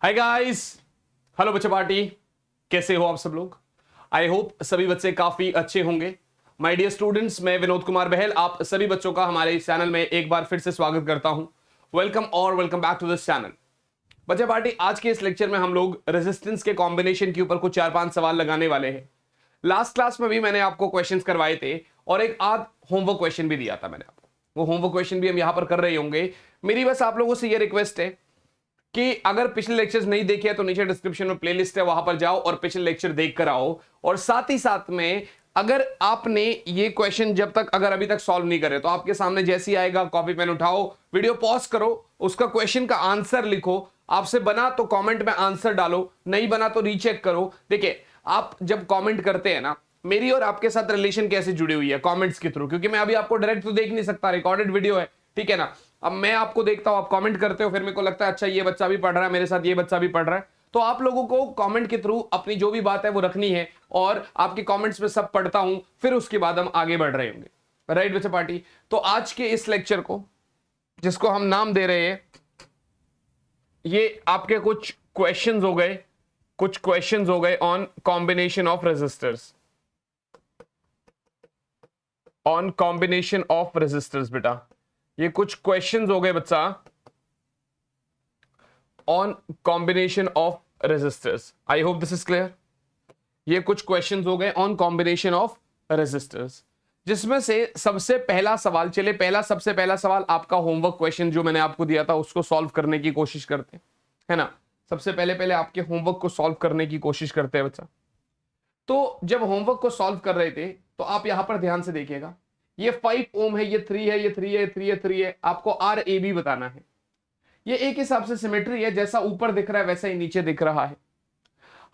Hi guys, hello बच्चे party. कैसे हो आप सब लोग? आई होप सभी बच्चे काफी अच्छे होंगे। माय डियर स्टूडेंट्स, मैं विनोद कुमार बहल आप सभी बच्चों का हमारे इस चैनल में एक बार फिर से स्वागत करता हूं। वेलकम और welcome back to this channel. बच्चे पार्टी, आज के इस लेक्चर में हम लोग रेजिस्टेंस के कॉम्बिनेशन के ऊपर कुछ 4-5 सवाल लगाने वाले हैं। लास्ट क्लास में भी मैंने आपको क्वेश्चंस करवाए थे और एक आध होमवर्क क्वेश्चन भी दिया था मैंने आपको। वो होमवर्क क्वेश्चन भी हम यहां पर कर रहे होंगे। मेरी बस आप लोगों से ये रिक्वेस्ट है कि अगर पिछले लेक्चर्स नहीं देखे तो नीचे डिस्क्रिप्शन में प्लेलिस्ट है, वहां पर जाओ और पिछले लेक्चर देख कर आओ। और साथ ही साथ में अगर आपने ये क्वेश्चन जब तक अगर अभी तक सॉल्व नहीं करे तो आपके सामने जैसे ही आएगा कॉपी पेन उठाओ, वीडियो पॉज करो, उसका क्वेश्चन का आंसर लिखो। आपसे बना तो कमेंट में आंसर डालो, नहीं बना तो रीचेक करो। देखिए, आप जब कमेंट करते हैं ना, मेरी और आपके साथ रिलेशन कैसे जुड़ी हुई है कमेंट्स के थ्रू, क्योंकि मैं अभी आपको डायरेक्ट तो देख नहीं सकता, रिकॉर्डेड वीडियो है, ठीक है ना। अब मैं आपको देखता हूं, आप कमेंट करते हो, फिर मेरे को लगता है अच्छा ये बच्चा भी पढ़ रहा है मेरे साथ, ये बच्चा भी पढ़ रहा है, तो आप लोगों को कमेंट के थ्रू अपनी जो भी बात है वो रखनी है और आपके कमेंट्स में सब पढ़ता हूं, फिर उसके बाद हम आगे बढ़ रहे होंगे। राइट बच्चा पार्टी? तो आज के इस लेक्चर को, जिसको हम नाम दे रहे हैं, ये आपके कुछ क्वेश्चंस हो गए, कुछ क्वेश्चंस हो गए on combination of resistors, on combination of resistors. बेटा, ये कुछ क्वेश्चंस हो गए बच्चा on combination of resistors. I hope this is clear. ये कुछ क्वेश्चंस हो गए ऑन कॉम्बिनेशन ऑफ रेजिस्टर्स, जिसमें से सबसे पहला सवाल, चले सबसे पहला सवाल आपका होमवर्क क्वेश्चन जो मैंने आपको दिया था उसको सॉल्व करने की कोशिश करते हैं, है ना। सबसे पहले आपके होमवर्क को सॉल्व करने की कोशिश करते हैं बच्चा। तो जब होमवर्क को सॉल्व कर रहे थे तो आप यहां पर ध्यान से देखिएगा, ये 5 ओम है, ये 3 है, ये 3 है, 3 है, 3 है, आपको आर ए बी बताना है। ये एक हिसाब से सिमेट्री है, जैसा ऊपर दिख रहा है वैसा ही नीचे दिख रहा है।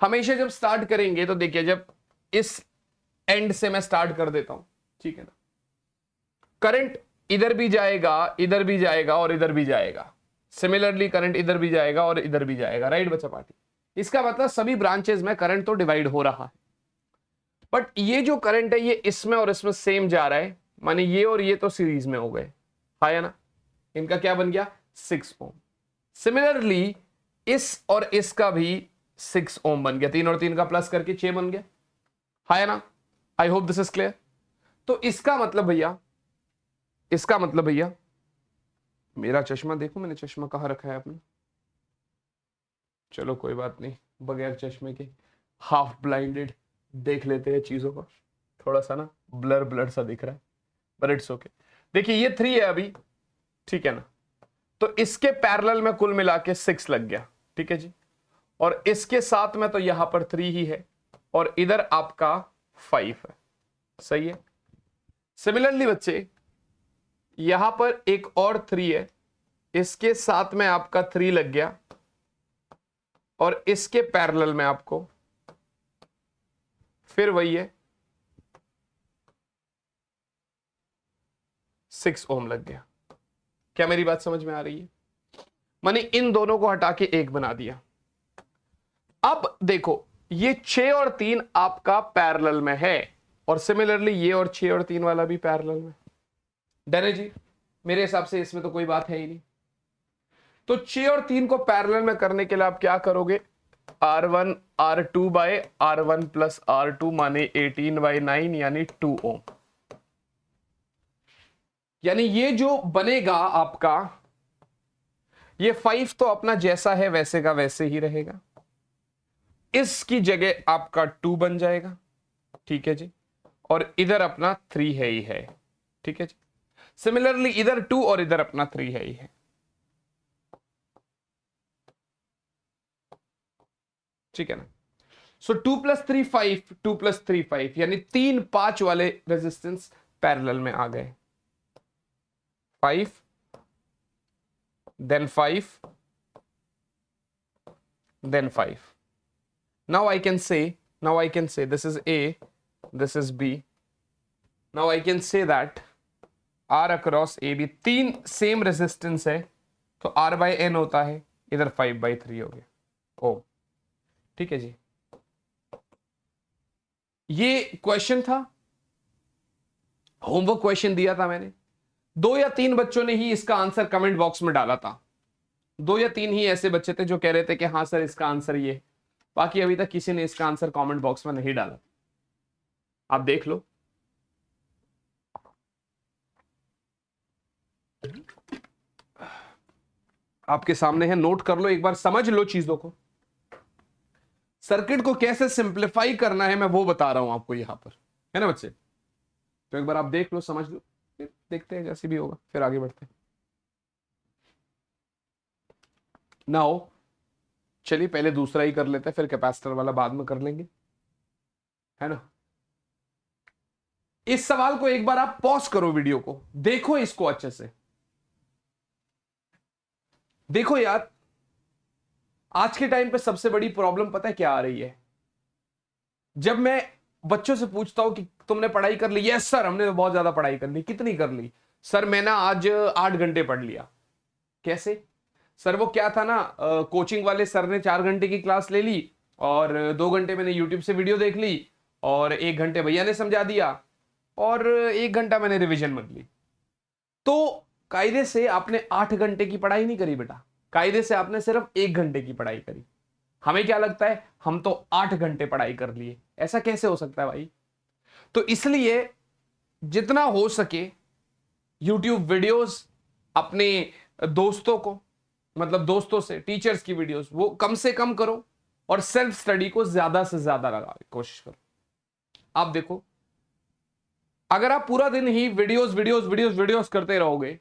हमेशा जब स्टार्ट करेंगे तो देखिए, जब इस एंड से मैं स्टार्ट कर देता हूं, ठीक है ना, करंट इधर भी जाएगा, इधर भी जाएगा और इधर भी जाएगा। सिमिलरली करंट इधर भी जाएगा और इधर भी जाएगा। राइट बच्चा पार्टी? इसका मतलब सभी ब्रांचेस में करंट तो डिवाइड हो रहा है, बट ये जो करंट है ये इसमें और इसमें सेम जा रहा है, माने ये और ये तो सीरीज में हो गए, है ना। इनका क्या बन गया? 6 ओम। सिमिलरली इस और इसका भी 6 ओम बन गया, 3 और 3 का प्लस करके 6 बन गया, है ना। आई होप दिस इज क्लियर। तो इसका मतलब भैया, मेरा चश्मा देखो, मैंने चश्मा कहां रखा है अपना। चलो कोई बात नहीं, बगैर चश्मे के हाफ ब्लाइंडेड देख लेते हैं चीजों को। थोड़ा सा ना ब्लर ब्लर सा दिख रहा है, बट इट्स ओके। देखिए ये 3 है अभी, ठीक है ना, तो इसके पैरेलल में कुल मिला के 6 लग गया, ठीक है जी। और इसके साथ में तो यहां पर 3 ही है और इधर आपका 5 है, सही है। सिमिलरली बच्चे, यहां पर एक और 3 है, इसके साथ में आपका 3 लग गया और इसके पैरेलल में आपको फिर वही है 6 ओम लग गया। क्या मेरी बात समझ में आ रही है? माने इन दोनों को हटा के एक बना दिया। अब देखो, ये 6 और 3 आपका पैरेलल में है और सिमिलरली ये और 6 और 3 वाला भी पैरेलल में। डन है जी? मेरे हिसाब से इसमें तो कोई बात है ही नहीं। तो 6 और 3 को पैरेलल में करने के लिए आप क्या करोगे? R1 R2 bye R1 plus R2 माने 18/9 यानी 2 ओम। यानी ये जो बनेगा आपका, ये 5 तो अपना जैसा है वैसे का वैसे ही रहेगा, इसकी जगह आपका 2 बन जाएगा, ठीक है जी। और इधर अपना 3 है ही है, ठीक है जी। सिमिलरली इधर 2 और इधर अपना 3 है ही है, ठीक है ना। सो 2 + 3 5, 2 + 3 5, यानी 3 5 वाले रेजिस्टेंस पैरेलल में आ गए। 5 then 5 then 5. Now I can say this is A, this is B. Now I can say that R across AB, 3 same resistance है तो R/N होता है, इधर 5/3 हो गया ओम, ठीक है जी। ये क्वेश्चन था, होमवर्क क्वेश्चन दिया था मैंने। 2 या 3 बच्चों ने ही इसका आंसर कमेंट बॉक्स में डाला था, 2 या 3 ही ऐसे बच्चे थे जो कह रहे थे कि हाँ सर इसका आंसर ये है, बाकी अभी तक किसी ने इसका आंसर कमेंट बॉक्स में नहीं डाला। आप देख लो। आपके सामने है, नोट कर लो, एक बार समझ लो चीजों को। सर्किट को कैसे सिंप्लीफाई करना है मैं वो बता रहा हूं आपको यहां पर, है ना बच्चे? तो एक बार आप देख लो, समझ लो, फिर देखते हैं जैसे भी होगा, फिर आगे बढ़ते हैं। नाउ चलिए पहले दूसरा ही कर लेते हैं, फिर कैपेसिटर वाला बाद में कर लेंगे, है ना? इस सवाल को एक बार आप पॉज करो, वीडियो को देखो, इसको अच्छे से देखो यार। आज के टाइम पे सबसे बड़ी प्रॉब्लम पता है क्या आ रही है? जब मैं बच्चों से पूछता हूं कि तुमने पढ़ाई कर ली, यस सर हमने तो बहुत ज्यादा पढ़ाई कर ली। कितनी कर ली? सर मैं ना आज 8 घंटे पढ़ लिया। कैसे? सर वो क्या था ना, कोचिंग वाले सर ने 4 घंटे की क्लास ले ली और 2 घंटे मैंने यूट्यूब से वीडियो देख ली और 1 घंटे भैया ने समझा दिया और 1 घंटा मैंने रिवीजन कर ली। तो कायदे से आपने 8 घंटे की पढ़ाई नहीं करी बेटा, कायदे से आपने सिर्फ 1 घंटे की पढ़ाई करी। हमें क्या लगता है हम तो 8 घंटे पढ़ाई कर लिए, ऐसा कैसे हो सकता है भाई? तो इसलिए जितना हो सके YouTube वीडियोस अपने दोस्तों को, मतलब दोस्तों से, टीचर्स की वीडियोस वो कम से कम करो और सेल्फ स्टडी को ज्यादा से ज्यादा लगाने की कोशिश करो। आप देखो, अगर आप पूरा दिन ही वीडियोस वीडियोस वीडियोस वीडियोस करते रहोगे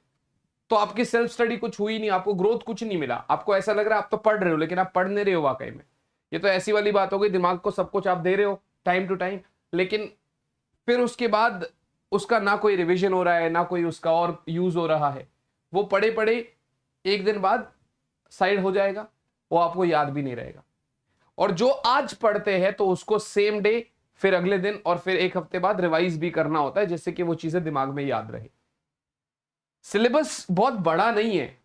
तो आपकी सेल्फ स्टडी कुछ हुई नहीं, आपको ग्रोथ कुछ नहीं मिला। आपको ऐसा लग रहा है आप तो पढ़ रहे हो लेकिन आप पढ़ नहीं रहे हो वाकई में। ये तो ऐसी वाली बात हो गई, दिमाग को सब कुछ आप दे रहे हो टाइम टू टाइम, लेकिन फिर उसके बाद उसका ना कोई रिवीजन हो रहा है ना कोई उसका और यूज हो रहा है। वो पढ़े पढ़े एक दिन बाद साइड हो जाएगा, वो आपको याद भी नहीं रहेगा। और जो आज पढ़ते हैं तो उसको सेम डे, फिर अगले दिन और फिर 1 हफ्ते बाद रिवाइज भी करना होता है जिससे कि वो चीजें दिमाग में याद रहे। सिलेबस बहुत बड़ा नहीं है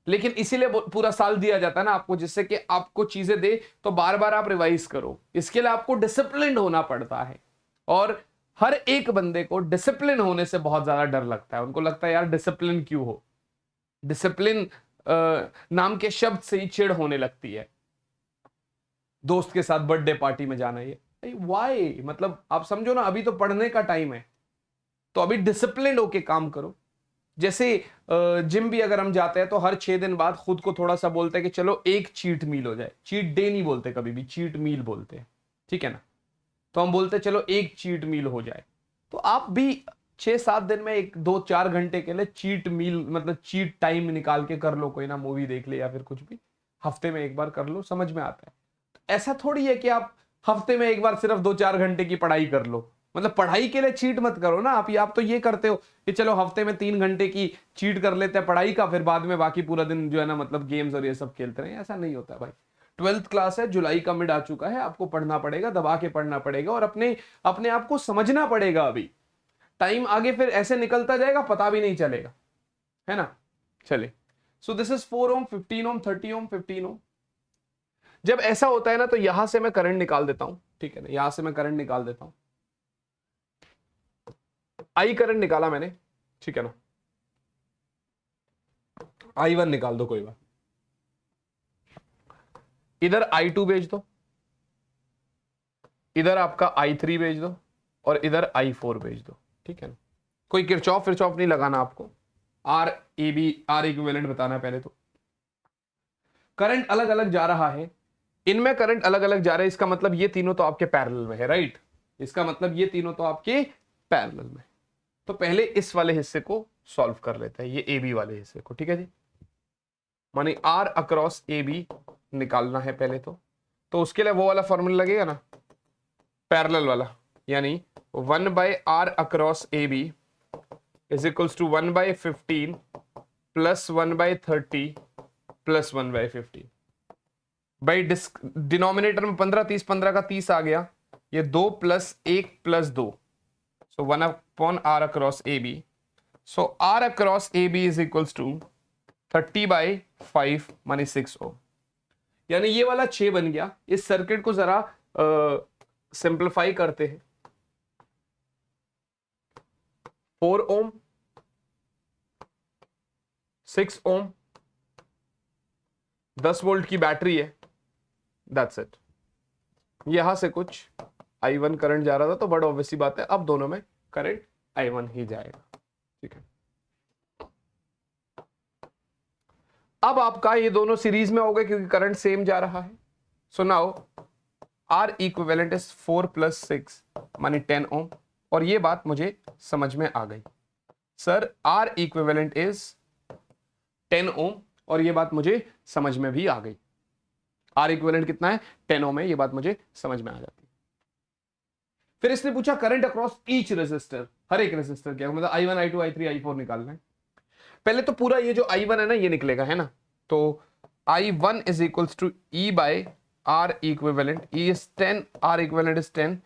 लेकिन इसीलिए पूरा साल दिया जाता है ना आपको, जिससे कि आपको चीजें दे तो बार बार आप रिवाइज करो। इसके लिए आपको डिसिप्लिन होना पड़ता है और हर एक बंदे को डिसिप्लिन होने से बहुत ज्यादा डर लगता है। उनको लगता है यार डिसिप्लिन क्यों हो, डिसिप्लिन नाम के शब्द से ही चिढ़ होने लगती है। दोस्त के साथ बर्थडे पार्टी में जाना, ये वाई, मतलब आप समझो ना, अभी तो पढ़ने का टाइम है तो अभी डिसिप्लिन होके काम करो। जैसे जिम भी अगर हम जाते हैं तो हर 6 दिन बाद खुद को थोड़ा सा बोलते हैं कि चलो एक चीट मील हो जाए। चीट डे नहीं बोलते कभी भी, चीट मील बोलते हैं, ठीक है ना? तो हम बोलते हैं चलो एक चीट मील हो जाए। तो आप भी 6-7 दिन में 1-2-4 घंटे के लिए चीट मील, मतलब चीट टाइम निकाल के कर लो। कोई ना मूवी देख ले या फिर कुछ भी, हफ्ते में एक बार कर लो, समझ में आता है। तो ऐसा थोड़ी है कि आप हफ्ते में एक बार सिर्फ 2-4 घंटे की पढ़ाई कर लो। मतलब पढ़ाई के लिए चीट मत करो ना आप तो ये करते हो कि चलो हफ्ते में 3 घंटे की चीट कर लेते हैं पढ़ाई का, फिर बाद में बाकी पूरा दिन जो है ना मतलब गेम्स और ये सब खेलते रहे। ऐसा नहीं होता भाई। 12th क्लास है, जुलाई का मिड आ चुका है, आपको पढ़ना पड़ेगा, दबा के पढ़ना पड़ेगा और अपने अपने आप को समझना पड़ेगा। अभी टाइम आगे फिर ऐसे निकलता जाएगा, पता भी नहीं चलेगा, है ना? चले, सो दिस इज 4 ओम, 15 ओम, 30 ओम, 15 ओम। जब ऐसा होता है ना तो यहां से मैं करंट निकाल देता हूं, ठीक है ना? यहां से मैं करंट निकाल देता हूं, आई करंट निकाला मैंने, ठीक है ना? I1 निकाल दो, कोई बात। इधर I2 भेज दो, इधर आपका I3 भेज दो और इधर I4 भेज दो, ठीक है ना? कोई किरचॉफ नहीं लगाना आपको, R A B R equivalent बताना है पहले। तो करंट अलग अलग जा रहा है, इनमें करंट अलग अलग जा रहा है, इसका मतलब ये तीनों तो आपके पैरेलल में है, राइट? इसका मतलब ये तीनों तो आपके पैरेलल में। तो पहले इस वाले हिस्से को सॉल्व कर लेते हैं, ये ए बी वाले हिस्से को, ठीक है जी? माने आर अक्रॉस ए बी निकालना है पहले तो उसके लिए वो वाला फॉर्मूला लगेगा ना, पैरेलल वाला, यानी 1/r across A B is equals to 1/15 plus 1/30 plus 1/15। भाई डिनोमिनेटर में 15 30, 15 का 30 आ गया, ये 2 plus 1 plus 2, so 1/r across A B. So r across A B is equals to 30/5 मानी 6 ओम, यानी ये वाला 6 बन गया। इस सर्किट को जरा सिंप्लीफाई करते हैं। 4 ओम, 6 ओम, 10 वोल्ट की बैटरी है, दैट्स इट। यहां से कुछ I1 करंट जा रहा था, तो बड़ा ऑब्वियस सी बात है अब दोनों में करंट I1 ही जाएगा, ठीक है। अब आपका ये दोनों सीरीज में हो गए क्योंकि करंट सेम जा रहा है। So now R equivalent is 4 + 6 मानी 10 ओम, और ये बात मुझे समझ में आ गई सर, R इक्विवेलेंट इज 10 ओम, और ये बात मुझे समझ में भी आ गई। R इक्विवेलेंट कितना है, 10 ओम है, ये बात मुझे समझ में आ जाती है। फिर इसने पूछा करंट अक्रॉस ईच रेजिस्टर, हर एक रेजिस्टर क्या, मतलब I1 I2 I3 I4 निकालना है। पहले तो पूरा ये जो I1 है ना ये निकलेगा, है ना, तो I1 is equals to E by R equivalent, E is 10, R equivalent is 10,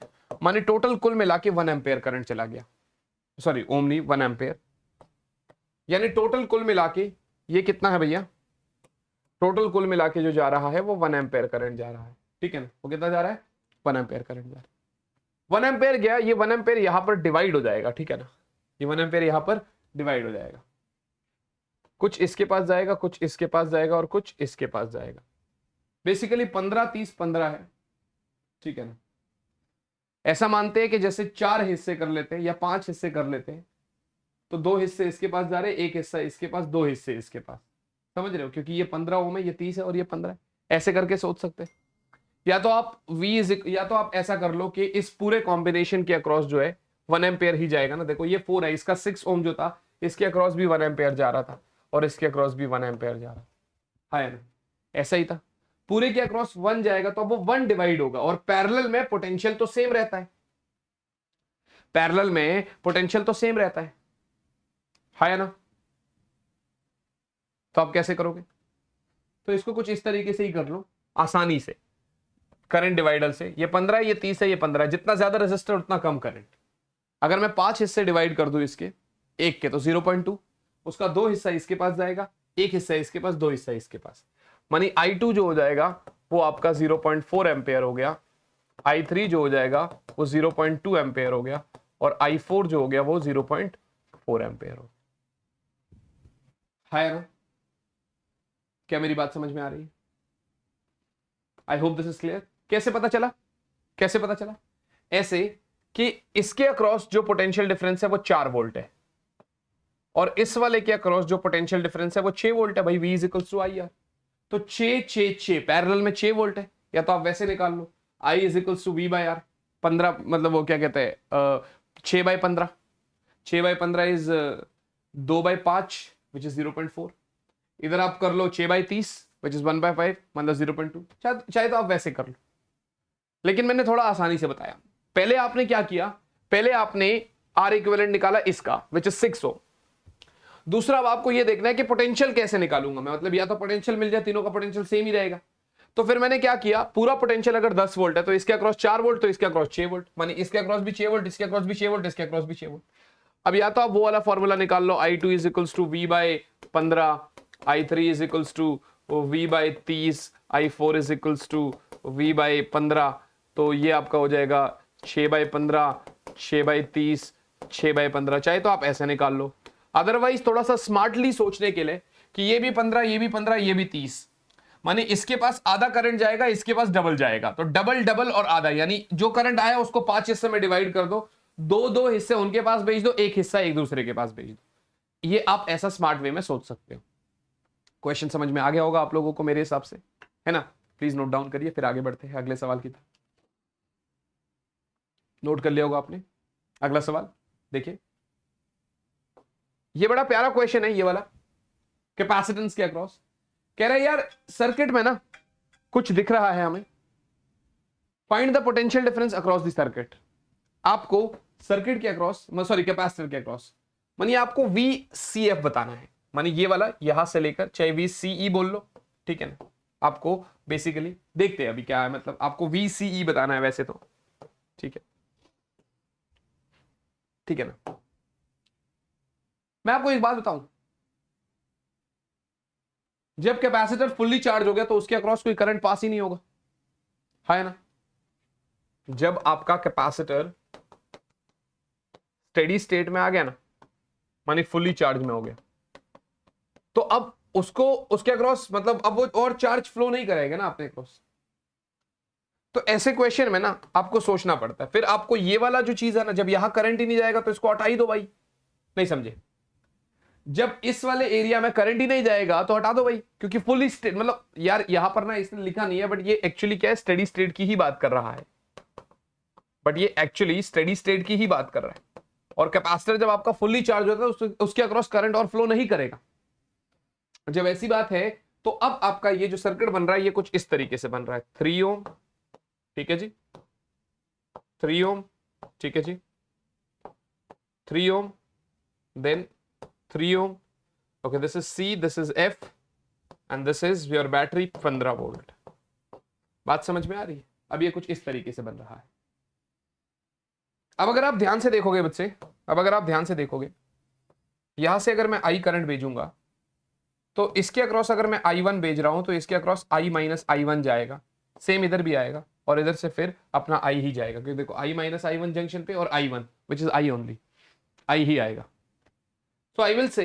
माने टोटल कुल मिला के 1 एम्पेयर करंट चला गया, सॉरी ओम नहीं 1 एम्पेयर, यानी टोटल कुल मिला के ये कितना है भैया, टोटल कुल मिला के जो जा रहा है वो 1 एम्पेयर करंट जा रहा है, ठीक है ना। वो कितना जा रहा है, 1 एम्पेयर करंट जा रहा है। 1 एम्पेयर गया, ये 1 एम्पेयर यहां पर डिवाइड हो जाएगा, ठीक है ना, ये 1 एम्पेयर यहां पर डिवाइड हो जाएगा, कुछ इसके पास जाएगा, कुछ इसके पास जाएगा और कुछ इसके पास जाएगा। बेसिकली 15 30 15 है, ठीक है ना। ऐसा मानते हैं कि जैसे 4 हिस्से कर लेते हैं या 5 हिस्से कर लेते हैं, तो 2 हिस्से इसके पास जा रहे हैं, 1 हिस्सा इसके पास, 2 हिस्से इसके पास, समझ रहे हो, क्योंकि ये 15 ओम है, ये 30 है और ये 15 है, ऐसे करके सोच सकते हैं। या तो आप या तो आप ऐसा कर लो कि इस पूरे कॉम्बिनेशन के अक्रॉस जो है 1 एम्पेयर ही जाएगा ना। देखो ये 4 है, इसका 6 ओम जो था इसके अक्रॉस भी 1 एम्पेयर जा रहा था और इसके अक्रॉस भी 1 एम्पेयर जा रहा है ना, ऐसा ही था। पूरे के अक्रॉस 1 जाएगा तो अब वो 1 डिवाइड होगा, और पैरेलल में पोटेंशियल तो सेम रहता है, पैरेलल में पोटेंशियल तो सेम रहता है ना। तो आप कैसे करोगे, तो इसको कुछ इस तरीके से ही कर लो आसानी से, करंट डिवाइडर से। ये 15 है, ये 30 है, ये 15 है, जितना ज्यादा रेजिस्टर उतना कम करंट। अगर मैं 5 हिस्से डिवाइड कर दूं इसके, एक के तो 0.2, उसका 2 हिस्सा इसके पास जाएगा, 1 हिस्सा इसके पास, 2 हिस्सा इसके पास, मानी I2 जो हो जाएगा वो आपका 0.4 एम्पेयर हो गया, I3 जो हो जाएगा वो 0.2 एम्पेयर हो गया, और I4 जो हो गया वो 0.4 एम्पेयर हो गया, है ना। क्या मेरी बात समझ में आ रही है? आई होप दिस इज क्लियर। कैसे पता चला, कैसे पता चला, ऐसे कि इसके अक्रॉस जो पोटेंशियल डिफरेंस है वो 4 वोल्ट है, और इस वाले के अक्रॉस जो पोटेंशियल डिफरेंस है वो 6 वोल्ट है भाई, V is equal to IR। तो 6 6 6 पैरेलल में 6 वोल्ट है, या तो आप वैसे निकाल लो I is equal to V by R, 15 मतलब वो क्या कहते हैं 6 by 15, 6 by 15 is 2 by 5 which is 0.4, इधर आप कर लो 6 बाय 30 विच इज 1 बाय 5 मतलब 0.2, चाहे तो आप वैसे कर लो, लेकिन मैंने थोड़ा आसानी से बताया। पहले आपने क्या किया, पहले आपने R इक्विवेलेंट निकाला इसका विच इज 6 ओम। दूसरा अब आपको यह देखना है कि पोटेंशियल कैसे निकालूंगा मैं, मतलब या तो पोटेंशियल मिल जाए, तीनों का पोटेंशियल सेम ही रहेगा। तो फिर मैंने क्या किया, पूरा पोटेंशियल अगर 10 वोल्ट है तो इसके अक्रॉस 4 वोल्ट, तो इसके अक्रॉस 6 वोल्ट, मानी इसके अक्रॉस भी 6 वोल्ट, इसके अक्रॉस भी 6 वोल्ट, इसके अक्रॉस भी 6 वोल्ट। अब या तो आप वो वाला फॉर्मूला निकाल लो, I2 is equals to V by 15, I3 is equals to V by 30, I4 is equals to V by 15, तो ये आपका हो जाएगा 6 बाय 15, 6 बाय 30, 6 बाय 15। चाहे तो आप ऐसे निकाल लो, अदरवाइज थोड़ा सा स्मार्टली सोचने के लिए कि ये भी 15, ये भी 15, ये भी 30, माने इसके पास आधा करंट जाएगा, इसके पास डबल जाएगा, तो डबल डबल और आधा, यानी जो करंट आया उसको 5 हिस्से में डिवाइड कर दो, 2 हिस्से उनके पास भेज दो, 1 हिस्सा एक दूसरे के पास भेज दो। ये आप ऐसा स्मार्ट वे में सोच सकते हो। क्वेश्चन समझ में आ गया होगा आप लोगों को मेरे हिसाब से, है ना। प्लीज नोट डाउन करिए, फिर आगे बढ़ते हैं अगले सवाल की तरफ। नोट कर लिया होगा आपने। अगला सवाल देखिए, ये बड़ा प्यारा क्वेश्चन है ये वाला, कैपेसिटेंस के अक्रॉस। कह रहा है यार सर्किट में ना कुछ दिख रहा है हमें, find the potential difference across the circuit. आपको सर्किट के अक्रॉस, सॉरी कैपेसिटर के अक्रॉस, मानिए आपको VCF बताना है, मानिए ये वाला यहां से लेकर, चाहे VCE बोल लो, ठीक है ना। आपको बेसिकली देखते हैं अभी क्या है, मतलब आपको VCE बताना है वैसे तो, ठीक है, ठीक है ना। मैं आपको एक बात बताऊं, जब कैपेसिटर फुल्ली चार्ज हो गया तो उसके अक्रॉस कोई करंट पास ही नहीं होगा, है ना। जब आपका कैपेसिटर स्टेडी स्टेट में आ गया ना, मानी फुल्ली चार्ज में हो गया, तो अब उसको उसके अक्रॉस मतलब अब वो और चार्ज फ्लो नहीं करेगा ना अपने अक्रॉस। तो ऐसे क्वेश्चन में ना आपको सोचना पड़ता है। फिर आपको ये वाला जो चीज है ना, जब यहां करंट ही नहीं जाएगा तो इसको हटा ही दो भाई, नहीं समझे? जब इस वाले एरिया में करंट ही नहीं जाएगा तो हटा दो भाई, क्योंकि फुल स्टेट मतलब यार यहां पर ना इसने लिखा नहीं है, बट ये एक्चुअली क्या है, स्टेडी स्टेट की ही बात कर रहा है। बट ये एक्चुअली स्टेडी स्टेट की ही बात कर रहा है। और कैपेसिटर जब आपका फुल्ली चार्ज होता है उसके अक्रॉस करंट और फ्लो नहीं करेगा। जब ऐसी बात है तो अब आपका ये जो सर्किट बन रहा है ये कुछ इस तरीके से बन रहा है। 3 ओम, ठीक है जी, 3 ओम, ठीक है जी, 3 ओम, then 3 ohm. Okay, this is C, this is F, and this is your battery 15 volt. बात समझ में आ रही है? अब ये कुछ इस तरीके से बन रहा है। अब अगर आप ध्यान से देखोगे बच्चे, अब अगर आप ध्यान से देखोगे, यहां से अगर मैं I करंट भेजूंगा तो इसके अक्रॉस अगर मैं I1 भेज रहा हूं तो इसके अक्रॉस I माइनस I1 जाएगा, सेम इधर भी आएगा और इधर से फिर अपना I ही जाएगा, क्योंकि देखो I माइनस I1 जंक्शन पे और I1 which is I only, I ही आएगा। So I will say,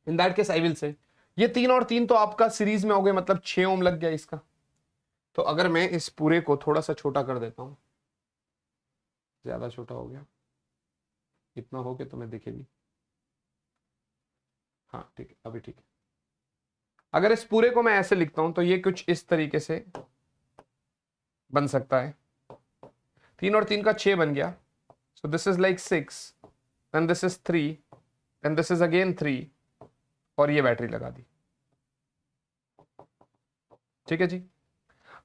in that case I will say, ये 3 और 3 तो आपका सीरीज में हो गए, मतलब 6 ओम लग गया इसका। तो अगर मैं इस पूरे को थोड़ा सा छोटा कर देता हूं, ज्यादा छोटा हो गया, इतना हो गया तो मैं दिखेगी, हाँ ठीक है, अभी ठीक है। अगर इस पूरे को मैं ऐसे लिखता हूं तो ये कुछ इस तरीके से बन सकता है। 3 और 3 का 6 बन गया। So this is like 6, then this is 3, and this is again 3, और ये बैटरी लगा दी, ठीक है जी।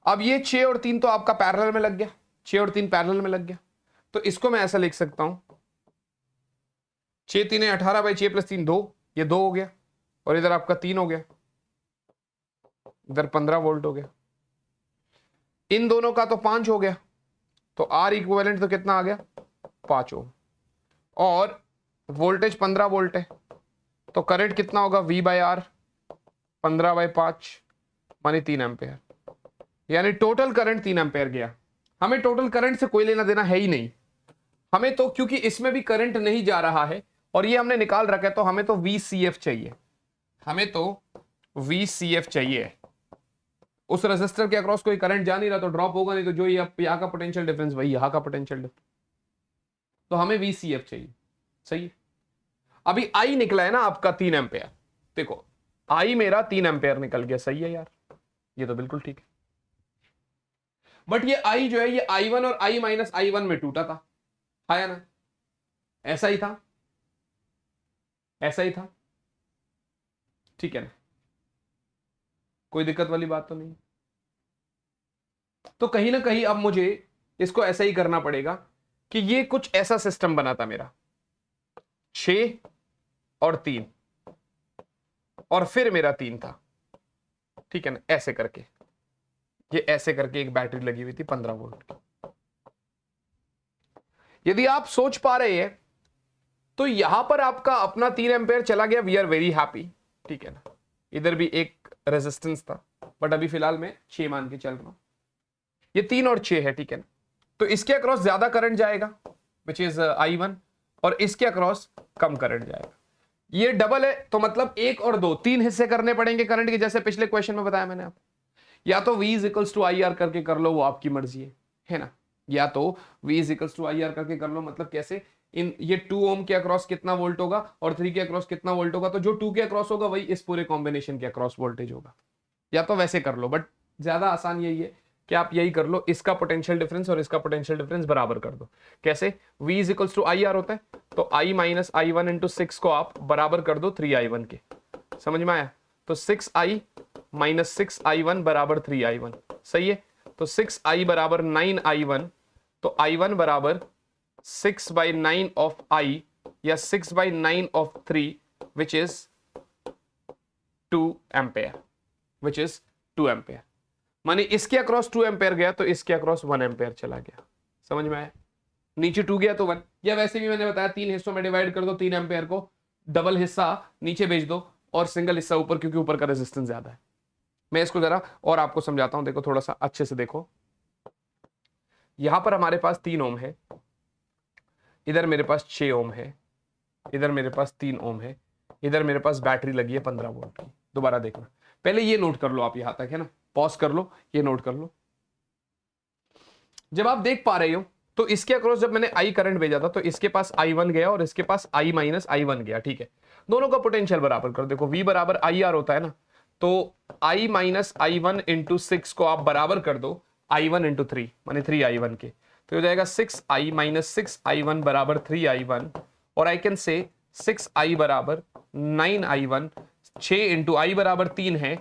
अब ये 6 और 3 तो आपका पैरेलल में लग गया, 6 और 3 पैरेलल में लग गया। तो इसको मैं ऐसा लिख सकता हूं, 6 3 18 बाई 6 प्लस 3 2, ये 2 हो गया, और इधर आपका 3 हो गया, इधर 15 वोल्ट हो गया। इन दोनों का तो 5 हो गया, तो आर इक्विवेलेंट तो कितना आ गया, 5 ओम, और वोल्टेज 15 वोल्ट है, तो करंट कितना होगा, V बाई आर, 15 बाई 5 मानी 3 एम्पेयर, यानी टोटल करंट 3 एम्पेयर गया। हमें टोटल करंट से कोई लेना देना है ही नहीं, हमें तो क्योंकि इसमें भी करंट नहीं जा रहा है और ये हमने निकाल रखा है, तो हमें तो VCF चाहिए, हमें तो VCF चाहिए। उस रेजिस्टर के अक्रॉस कोई करंट जा नहीं रहा तो ड्रॉप होगा नहीं, तो जो ये यहाँ का पोटेंशियल डिफरेंस वही यहाँ का पोटेंशियल डिफरेंस, तो हमें VCF चाहिए, सही है। अभी I निकला है ना आपका 3 एम्पेयर, देखो I मेरा 3 एम्पेयर निकल गया, सही है यार, ये तो बिल्कुल ठीक है। बट ये I जो है ये I1 और I माइनस I1 में टूटा था, आया ना, ऐसा ही था, ऐसा ही था, ठीक है ना, कोई दिक्कत वाली बात तो नहीं। तो कहीं ना कहीं अब मुझे इसको ऐसा ही करना पड़ेगा कि ये कुछ ऐसा सिस्टम बना था मेरा, 6 और 3 और फिर मेरा 3 था, ठीक है ना, ऐसे करके, ये ऐसे करके एक बैटरी लगी हुई थी 15 वोल्ट की। यदि आप सोच पा रहे हैं तो यहां पर आपका अपना 3 एम्पेयर चला गया, वी आर वेरी हैप्पी, ठीक है ना। इधर भी एक रेजिस्टेंस था, बट अभी फिलहाल मैं 6 मान के चल रहा हूं, ये 3 और 6 है, ठीक है ना। तो इसके अक्रॉस ज्यादा करंट जाएगा विच इज I1, और इसके अक्रॉस कम करंट जाएगा। ये डबल है तो मतलब 1 और 2 3 हिस्से करने पड़ेंगे करंट के, जैसे पिछले क्वेश्चन में बताया मैंने आपको। या तो V is equals to IR करके कर लो, वो आपकी मर्जी है ना, या तो V is equals to IR करके कर लो, मतलब कैसे, इन ये 2 ओम के अक्रॉस कितना वोल्ट होगा और 3 के अक्रॉस कितना वोल्ट होगा, तो जो 2 के अक्रॉस होगा वही इस पूरे कॉम्बिनेशन के अक्रॉस वोल्टेज होगा। या तो वैसे कर लो, बट ज्यादा आसान यही है कि आप यही कर लो, इसका पोटेंशियल डिफरेंस और इसका पोटेंशियल डिफरेंस बराबर कर दो। कैसे, V is equals to IR होता है, तो I माइनस I1 इंटू 6 को आप बराबर कर दो 3I1 के, समझ में आया। तो 6I माइनस 6I1 बराबर 3I1, सही है। तो 6I बराबर 9I1, तो I1 बराबर 6 बाई 9 ऑफ I या 6 by 9 of 3 which is 2 ampere, which is 2 ampere. माने इसके अक्रॉस 2 एम्पेयर गया तो इसके अक्रॉस 1 एम्पेयर चला गया, समझ में आया। नीचे 2 गया तो 1, या वैसे भी मैंने बताया 3 हिस्सों में डिवाइड कर दो, 3 एम्पेयर को डबल हिस्सा नीचे भेज दो और सिंगल हिस्सा ऊपर, क्योंकि ऊपर का रेजिस्टेंस ज्यादा है। मैं इसको जरा और आपको समझाता हूं, देखो थोड़ा सा अच्छे से देखो। यहां पर हमारे पास 3 ओम है, इधर मेरे पास 6 ओम है, इधर मेरे पास 3 ओम है, इधर मेरे पास बैटरी लगी है 15 वोल्ट की, दोबारा देखना, पहले ये नोट कर लो आप यहां तक, है ना, पॉज कर लो, ये नोट कर लो। जब आप देख पा रहे हो तो इसके अक्रॉस जब मैंने आई करंट भेजा था तो इसके पास I1 गया और इसके पास I माइनस I1 गया, ठीक है। दोनों का पोटेंशियल बराबर कर, देखो V बराबर IR होता है ना, तो I माइनस I1 इंटू 6 को आप बराबर कर दो I1 इंटू 3 माने 3I1 के, तो हो जाएगा 6I माइनस 6I1 बराबर 3I1, और आई कैन से 6I बराबर 9I1, 6 इंटू I बराबर 3 है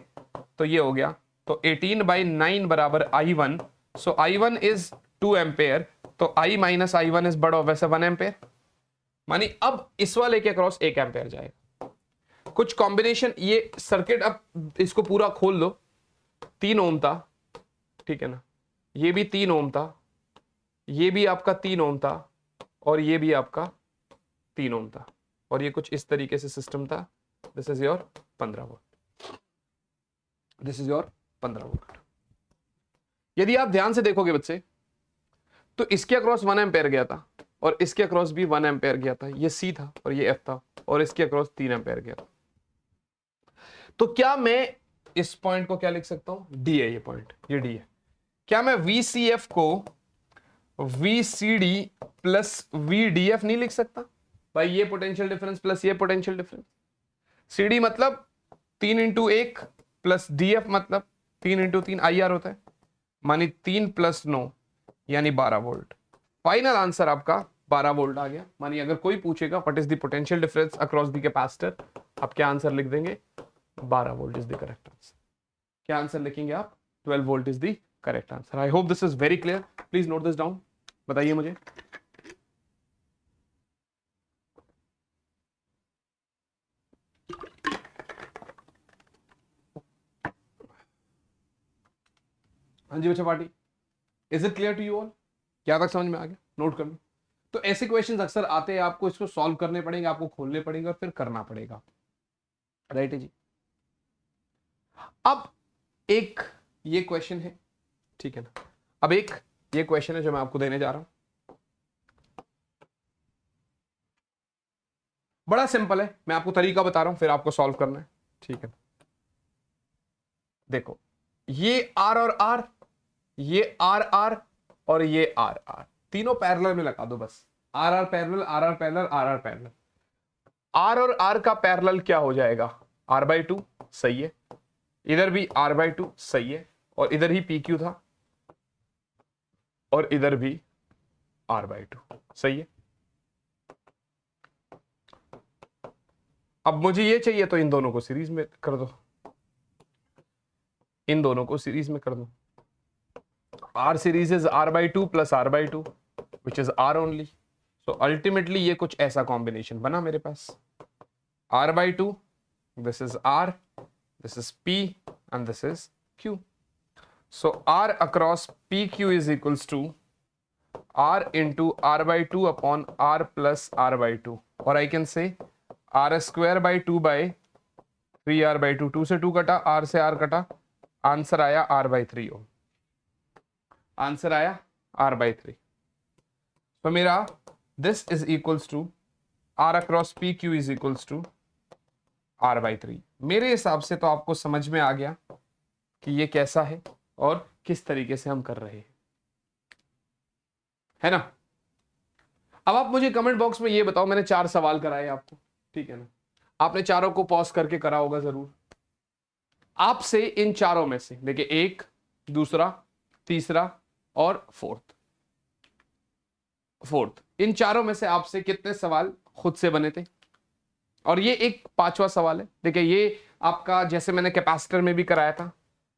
तो ये हो गया, तो 18/9 बराबर I1, so I1 is 2 ampere, तो I माइनस I1 इज बड़ा वैसे 1 एम्पेयर, मानी अब इस वाले के अक्रॉस 1 एम्पेयर जाएगा। कुछ कॉम्बिनेशन, ये सर्किट अब इसको पूरा खोल लो, 3 ओम था, ठीक है ना, ये भी 3 ओम था, ये भी आपका 3 ओम था, और ये भी आपका 3 ओम था, और ये कुछ इस तरीके से सिस्टम था। This is your 15 volt, this is your 15 volt. यदि आप ध्यान से देखोगे बच्चे तो इसके अक्रॉस 1 एम्पेयर गया था और इसके अक्रॉस भी 1 एम्पेयर गया था, ये सी था और ये एफ था, और इसके अक्रॉस 3 एम्पेयर गया था। तो क्या मैं इस पॉइंट को क्या लिख सकता हूं, डी है ये पॉइंट, ये डी है। क्या मैं VCF को VCD प्लस VDF नहीं लिख सकता भाई, ये पोटेंशियल डिफरेंस प्लस ये पोटेंशियल डिफरेंस, CD मतलब 3 इंटू 1 प्लस DF मतलब 3 इंटू 3 IR होता है, मानी 3 प्लस 9 यानी 12 वोल्ट। फाइनल आंसर आपका 12 वोल्ट आ गया। मानी अगर कोई पूछेगा what is the potential difference across the capacitor, आप क्या आंसर लिख देंगे, 12 volt is the correct answer. क्या आंसर लिखेंगे आप, 12 volt is the correct answer. I hope this is very clear, please note this down, बताइए मुझे। हाँ जी बच्चा party, is it clear to you all, क्या तक समझ में आ गया, नोट कर लो। तो ऐसे क्वेश्चंस अक्सर आते हैं, आपको इसको सॉल्व करने पड़ेंगे, आपको खोलने पड़ेंगे और फिर करना पड़ेगा, राइट है जी। अब एक ये क्वेश्चन है, ठीक है ना, अब एक ये क्वेश्चन है जो मैं आपको देने जा रहा हूं, बड़ा सिंपल है, मैं आपको तरीका बता रहा हूं फिर आपको सॉल्व करना है, ठीक है। देखो ये R और R, ये R और ये R, तीनों पैरेलल में लगा दो बस, R parallel, R parallel, R parallel. R और R का पैरेलल क्या हो जाएगा, R/2, सही है, इधर भी R/2 सही है, और इधर ही PQ था और इधर भी R/2 सही है। अब मुझे ये चाहिए तो इन दोनों को सीरीज में कर दो, इन दोनों को सीरीज में कर दो। R series is R/2 plus R/2 which is R only, so ultimately ये कुछ ऐसा कॉम्बिनेशन बना मेरे पास, R/2, this is R, this is P and this is Q. So R across PQ is equals to R into R/2 upon R plus R/2, or I can say R square by 2 by 3R/2, 2 से 2 कटा, R से R कटा, answer आया R/3 ओम, answer आया R/3। तो मेरा this is equals to R across PQ is equals to R/3। मेरे हिसाब से तो आपको समझ में आ गया कि ये कैसा है और किस तरीके से हम कर रहे हैं, है ना। अब आप मुझे कमेंट बॉक्स में ये बताओ, मैंने 4 सवाल कराए आपको, ठीक है ना, आपने चारों को पॉज करके करा होगा जरूर। आपसे इन चारों में से देखिए, एक, दूसरा, तीसरा और फोर्थ, इन चारों में से आपसे कितने सवाल खुद से बने थे, और ये एक 5वां सवाल है। देखिए ये आपका, जैसे मैंने कैपेसिटर में भी कराया था,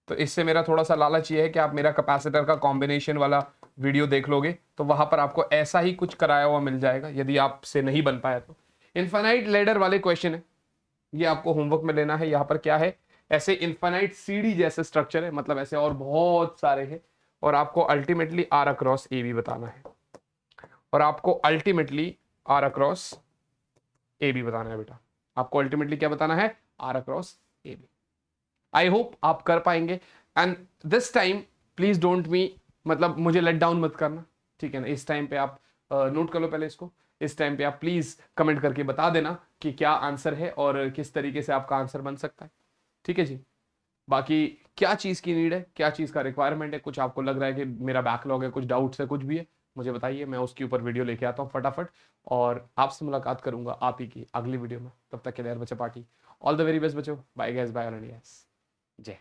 तो इससे मेरा थोड़ा सा लालच ये है कि आप मेरा कैपेसिटर का कॉम्बिनेशन वाला वीडियो देख लोगे तो वहां पर आपको ऐसा ही कुछ कराया हुआ मिल जाएगा, यदि आपसे नहीं बन पाया तो। इनफाइनाइट लैडर वाले क्वेश्चन है, ये आपको होमवर्क में लेना है। यहाँ पर क्या है, ऐसे इनफाइनाइट सीडी जैसे स्ट्रक्चर है, मतलब ऐसे और बहुत सारे हैं, और आपको अल्टीमेटली R अक्रॉस ए भी बताना है, और आपको अल्टीमेटली R अक्रॉस ए भी बताना है बेटा, आपको अल्टीमेटली क्या बताना है, R अक्रॉस ए भी। आई होप आप कर पाएंगे, and this time please don't me, मतलब मुझे लेट डाउन मत करना, ठीक है ना। इस टाइम पे आप नोट कर लो पहले इसको, इस टाइम पे आप प्लीज कमेंट करके बता देना कि क्या आंसर है और किस तरीके से आपका आंसर बन सकता है। ठीक है जी। बाकी क्या चीज़ की नीड है, क्या चीज़ का रिक्वायरमेंट है, कुछ आपको लग रहा है कि मेरा बैकलॉग है, कुछ डाउट्स है, कुछ भी है, मुझे बताइए, मैं उसके ऊपर वीडियो लेके आता हूँ फटाफट और आपसे मुलाकात करूंगा आप ही की अगली वीडियो में। तब तक के लिए यार बच्चा party, all the very best बच्चों, bye guys, bye all India, जय।